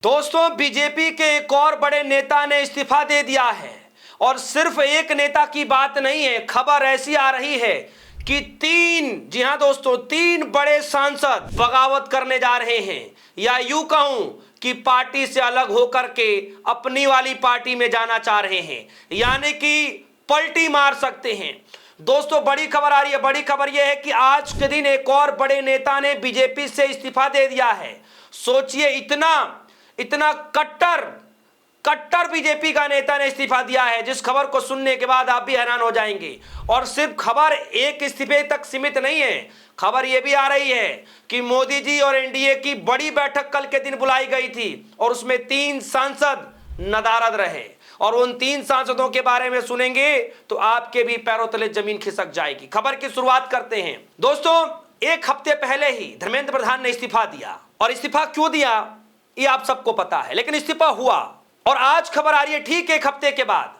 दोस्तों, बीजेपी के एक और बड़े नेता ने इस्तीफा दे दिया है। और सिर्फ एक नेता की बात नहीं है, खबर ऐसी आ रही है कि जी हां दोस्तों, 3 बड़े सांसद बगावत करने जा रहे हैं, या यूं कहूं कि पार्टी से अलग होकर के अपनी वाली पार्टी में जाना चाह रहे हैं, यानी कि पलटी मार सकते हैं। दोस्तों, बड़ी खबर आ रही है। बड़ी खबर यह है कि आज के दिन एक और बड़े नेता ने बीजेपी से इस्तीफा दे दिया है। सोचिए, इतना कट्टर बीजेपी का नेता ने इस्तीफा दिया है, जिस खबर को सुनने के बाद आप भी हैरान हो जाएंगे। और सिर्फ खबर एक इस्तीफे तक सीमित नहीं है, खबर यह भी आ रही है कि मोदी जी और एनडीए की बड़ी बैठक कल के दिन बुलाई गई थी और उसमें 3 सांसद नदारद रहे। और उन 3 सांसदों के बारे में सुनेंगे तो आपके भी पैरों तले जमीन खिसक जाएगी। खबर की शुरुआत करते हैं। दोस्तों, एक हफ्ते पहले ही धर्मेंद्र प्रधान ने इस्तीफा दिया, और इस्तीफा क्यों दिया ये आप सबको पता है, लेकिन इस्तीफा हुआ। और आज खबर आ रही है ठीक एक हफ्ते के बाद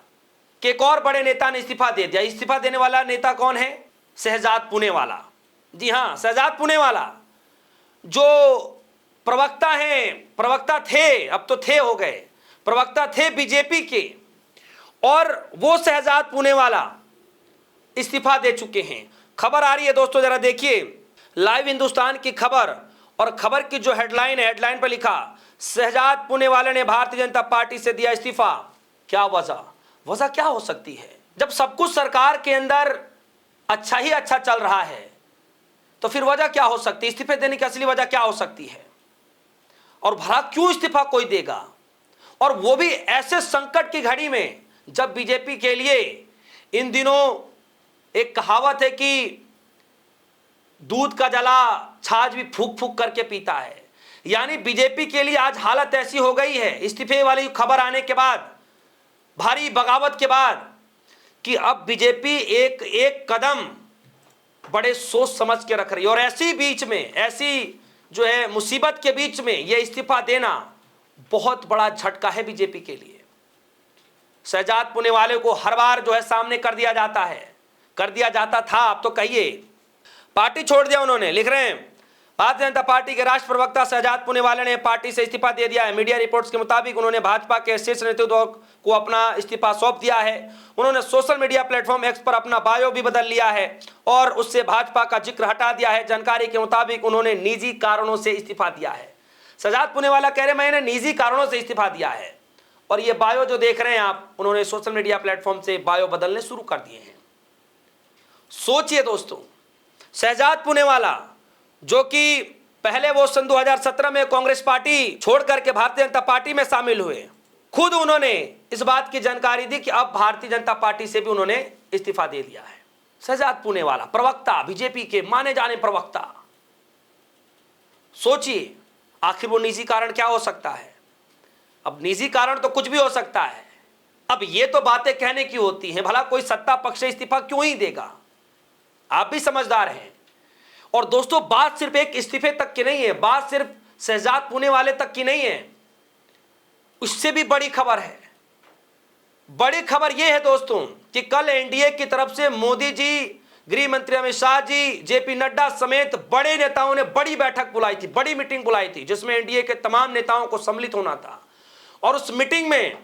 कि एक और बड़े नेता ने इस्तीफा दे दिया। इस्तीफा देने वाला नेता कौन है? शहजाद पूनेवाला। जी हां, शहजाद पूनेवाला, जो प्रवक्ता थे, अब तो थे हो गए, प्रवक्ता थे बीजेपी के, और वो शहजाद पूनेवाला इस्तीफा दे चुके हैं। खबर आ रही है दोस्तों, जरा देखिए लाइव हिंदुस्तान की खबर, और खबर की जो हेडलाइन है, हेडलाइन पर लिखा, शहजाद पूनेवाला ने भारतीय जनता पार्टी से दिया इस्तीफा। क्या वजह क्या हो सकती है? जब सब कुछ सरकार के अंदर अच्छा ही अच्छा चल रहा है, तो फिर वजह क्या हो सकती है? इस्तीफे देने की असली वजह क्या हो सकती है? और भला क्यों इस्तीफा कोई देगा? और वो भी ऐसे संकट की घड़ी में, जब बीजेपी के लिए इन दिनों एक कहावत है कि दूध का जला छाछ भी फूंक फूंक करके पीता है। यानी बीजेपी के लिए आज हालत ऐसी हो गई है, इस्तीफे वाली खबर आने के बाद, भारी बगावत के बाद, कि अब बीजेपी एक कदम बड़े सोच समझ के रख रही है। और ऐसी बीच में, ऐसी जो है मुसीबत के बीच में यह इस्तीफा देना बहुत बड़ा झटका है बीजेपी के लिए। शहजाद पूनेवाले को हर बार जो है सामने कर दिया जाता था, अब तो कहिए पार्टी छोड़ दिया उन्होंने। लिख रहे हैं, भारतीय जनता पार्टी के राष्ट्रीय प्रवक्ता शहजाद पूनेवाला ने पार्टी से इस्तीफा दे दिया है। मीडिया रिपोर्ट्स के मुताबिक उन्होंने भाजपा के शीर्ष नेतृत्व को अपना इस्तीफा सौंप दिया है। उन्होंने सोशल मीडिया प्लेटफॉर्म एक्स पर अपना बायो भी बदल लिया है और उससे भाजपा का जिक्र हटा दिया है। जानकारी के मुताबिक उन्होंने निजी कारणों से इस्तीफा दिया है। शहजाद पूनेवाला कह रहे, मैंने निजी कारणों से इस्तीफा दिया है। और ये बायो जो देख रहे हैं आप, उन्होंने सोशल मीडिया प्लेटफॉर्म से बायो बदलने शुरू कर दिए हैं। सोचिए दोस्तों, शहजाद पूनेवाला, जो कि पहले वो सन 2017 में कांग्रेस पार्टी छोड़ करके भारतीय जनता पार्टी में शामिल हुए, खुद उन्होंने इस बात की जानकारी दी कि अब भारतीय जनता पार्टी से भी उन्होंने इस्तीफा दे दिया है। शहजाद पूनेवाला, प्रवक्ता, बीजेपी के माने जाने प्रवक्ता। सोचिए, आखिर वो निजी कारण क्या हो सकता है? अब निजी कारण तो कुछ भी हो सकता है। अब ये तो बातें कहने की होती हैं, भला कोई सत्ता पक्ष इस्तीफा क्यों ही देगा? आप भी समझदार हैं। और दोस्तों, बात सिर्फ एक इस्तीफे तक की नहीं है, बात सिर्फ शहजाद पूनेवाले तक की नहीं है, उससे भी बड़ी खबर है। बड़ी खबर यह है दोस्तों कि कल एनडीए की तरफ से मोदी जी, गृह मंत्री अमित शाह जी, जेपी नड्डा समेत बड़े नेताओं ने बड़ी बैठक बुलाई थी, बड़ी मीटिंग बुलाई थी, जिसमें एनडीए के तमाम नेताओं को सम्मिलित होना था। और उस मीटिंग में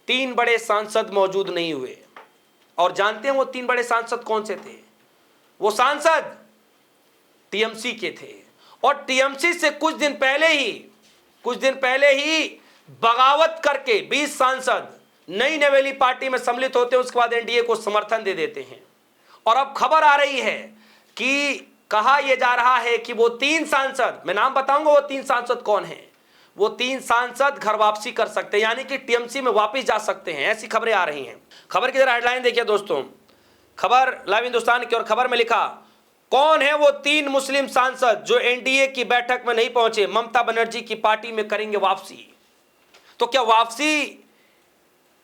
3 बड़े सांसद मौजूद नहीं हुए। और जानते हैं वो 3 बड़े सांसद कौन से थे? वो सांसद टीएमसी के थे। और टीएमसी से कुछ दिन पहले ही बगावत करके 20 सांसद नई नवेली पार्टी में सम्मिलित होते हैं, उसके बाद एनडीए को समर्थन दे देते हैं। और अब खबर आ रही है कि कहा यह जा रहा है कि वो 3 सांसद, मैं नाम बताऊंगा वो 3 सांसद कौन हैं, वो 3 सांसद घर वापसी कर सकते हैं, यानी कि टीएमसी में वापस जा सकते हैं। ऐसी खबरें आ रही हैं। खबर की जरा हेडलाइन देखिए दोस्तों, खबर लाइव हिंदुस्तान की, और खबर में लिखा, कौन है वो 3 मुस्लिम सांसद जो एनडीए की बैठक में नहीं पहुंचे, ममता बनर्जी की पार्टी में करेंगे वापसी। तो क्या वापसी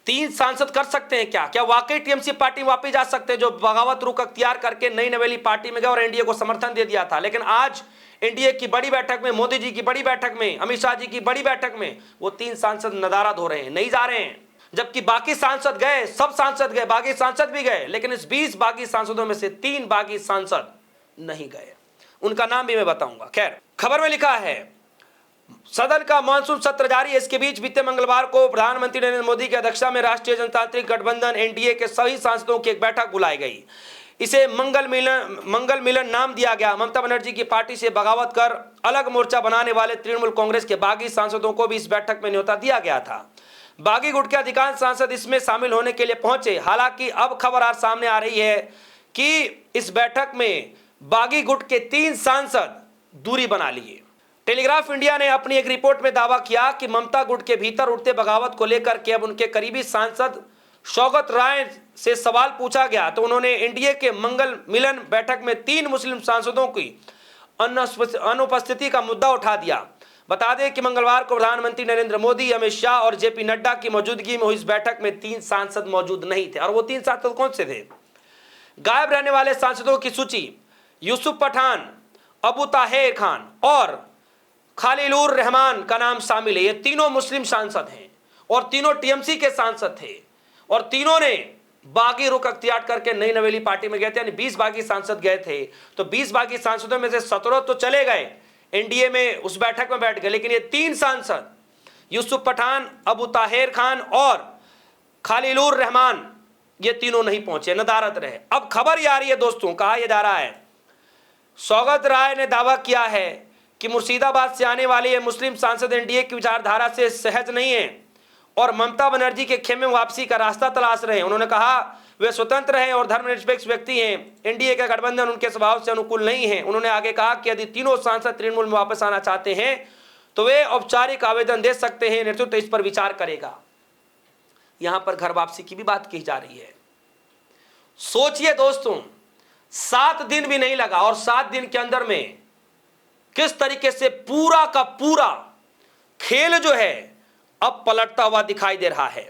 3 सांसद कर सकते हैं? क्या वाकई टीएमसी पार्टी में वापस जा सकते हैं, जो बगावत रुख अख्तियार करके नई नवेली पार्टी में गए और एनडीए को समर्थन दे दिया था? लेकिन आज एनडीए की बड़ी बैठक में, मोदी जी की बड़ी बैठक में, अमित शाह जी की बड़ी बैठक में वो 3 सांसद नदारद हो रहे हैं, नहीं जा रहे हैं। जबकि बाकी सांसद गए, सब सांसद गए, बागी सांसद भी गए, लेकिन इस 20 बागी सांसदों में से 3 बागी सांसद नहीं गए। उनका नाम भी मैं बताऊंगा। खैर, खबर में लिखा है, सदन का मानसून सत्र जारी है। इसके बीच बीते मंगलवार को प्रधानमंत्री नरेंद्र मोदी की अध्यक्षता में राष्ट्रीय जनतांत्रिक गठबंधन एनडीए के सभी सांसदों की एक बैठक बुलाई गई। इसे मंगल मिलन नाम दिया गया। ममता बनर्जी की पार्टी से बगावत कर अलग मोर्चा बनाने वाले तृणमूल कांग्रेस के बागी सांसदों को भी इस बैठक में न्योता दिया गया था। बागी गुट के अधिकांश सांसद इसमें शामिल होने के लिए पहुंचे। हालांकि अब खबर आज सामने आ रही है कि इस बैठक में बागी गुट के 3 सांसद दूरी बना लिए। टेलीग्राफ इंडिया ने अपनी एक रिपोर्ट में दावा किया कि ममता गुट के भीतर उठते बगावत को लेकर के अब उनके करीबी सांसद शौकत राय से सवाल पूछा गया तो उन्होंने एनडीए के मंगल मिलन बैठक में 3 मुस्लिम सांसदों की अनुपस्थिति का मुद्दा उठा दिया। बता दें कि मंगलवार को प्रधानमंत्री नरेंद्र मोदी, अमित शाह और जेपी नड्डा की मौजूदगी में हुई इस बैठक में 3 सांसद मौजूद नहीं थे। और वो 3 सांसद कौन से थे? गायब रहने वाले सांसदों की सूची यूसुफ पठान, अबू ताहिर खान और खलीलुर रहमान का नाम शामिल है। ये तीनों मुस्लिम सांसद हैं और तीनों टीएमसी के सांसद थे और तीनों ने बागी रुख अख्तियार करके नई नवेली पार्टी में गए थे। यानी 20 बागी सांसद गए थे तो 20 बागी सांसदों में से 17 तो चले गए, एनडीए में उस बैठक में बैठ गए, लेकिन ये 3 सांसद यूसुफ पठान, अबू ताहिर खान और खलीलुर रहमान ये तीनों नहीं पहुंचे, नदारद रहे। अब खबर ये आ रही है दोस्तों, कहा यह जा रहा है शौकत राय ने दावा किया है कि मुर्शिदाबाद से आने वाले ये मुस्लिम सांसद एनडीए की विचारधारा से सहज नहीं है और ममता बनर्जी के खेमे में वापसी का रास्ता तलाश रहे हैं। उन्होंने कहा वे स्वतंत्र हैं और धर्मनिरपेक्ष व्यक्ति हैं। एनडीए का गठबंधन उनके स्वभाव से अनुकूल नहीं है। उन्होंने आगे कहा कि यदि तीनों सांसद तृणमूल में वापस आना चाहते हैं तो वे औपचारिक आवेदन दे सकते हैं, नेतृत्व इस पर विचार करेगा। यहां पर घर वापसी की भी बात की जा रही है। सोचिए दोस्तों, 7 दिन भी नहीं लगा और 7 दिन के अंदर में किस तरीके से पूरा का पूरा खेल जो है अब पलटता हुआ दिखाई दे रहा है।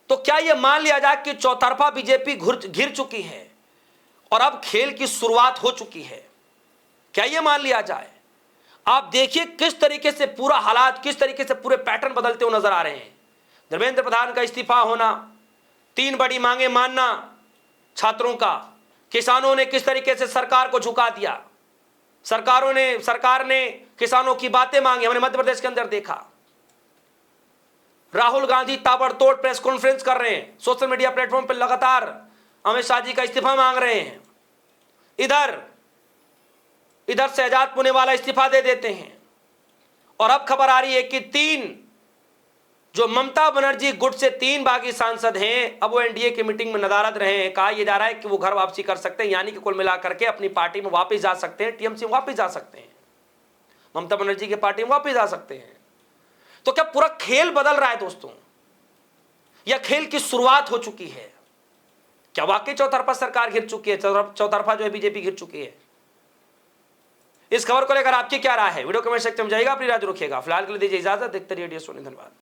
तो क्या यह मान लिया जाए कि चौतरफा बीजेपी घिर चुकी है और अब खेल की शुरुआत हो चुकी है? क्या यह मान लिया जाए? आप देखिए किस तरीके से पूरा हालात, किस तरीके से पूरे पैटर्न बदलते हुए नजर आ रहे हैं। धर्मेंद्र प्रधान का इस्तीफा होना, 3 बड़ी मांगे मानना छात्रों का, किसानों ने किस तरीके से सरकार को झुका दिया, सरकार ने किसानों की बातें मांगी। हमने मध्य प्रदेश के अंदर देखा राहुल गांधी ताबड़तोड़ प्रेस कॉन्फ्रेंस कर रहे हैं, सोशल मीडिया प्लेटफॉर्म पर लगातार अमित शाह जी का इस्तीफा मांग रहे हैं। इधर शहजाद पुनेवाला इस्तीफा दे देते हैं और अब खबर आ रही है कि 3 जो ममता बनर्जी गुट से 3 बागी सांसद हैं अब वो एनडीए की मीटिंग में नदारद रहे हैं। कहा यह जा रहा है कि वो घर वापसी कर सकते हैं, यानी कि कुल मिलाकर के अपनी पार्टी में वापस जा सकते हैं, टीएमसी में वापस जा सकते हैं, ममता बनर्जी की पार्टी में वापस जा सकते हैं। तो क्या पूरा खेल बदल रहा है दोस्तों, या खेल की शुरुआत हो चुकी है? क्या वाकई चौतरफा सरकार घिर चुकी है, चौतरफा जो है बीजेपी घिर चुकी है? इस खबर को लेकर आपकी क्या राय है? वीडियो कमेंट सेक्शन में जाइएगा, अपनी राय रखिएगा। फिलहाल के लिए दीजिए इजाजत, देखते रहिए डी सोनी। धन्यवाद।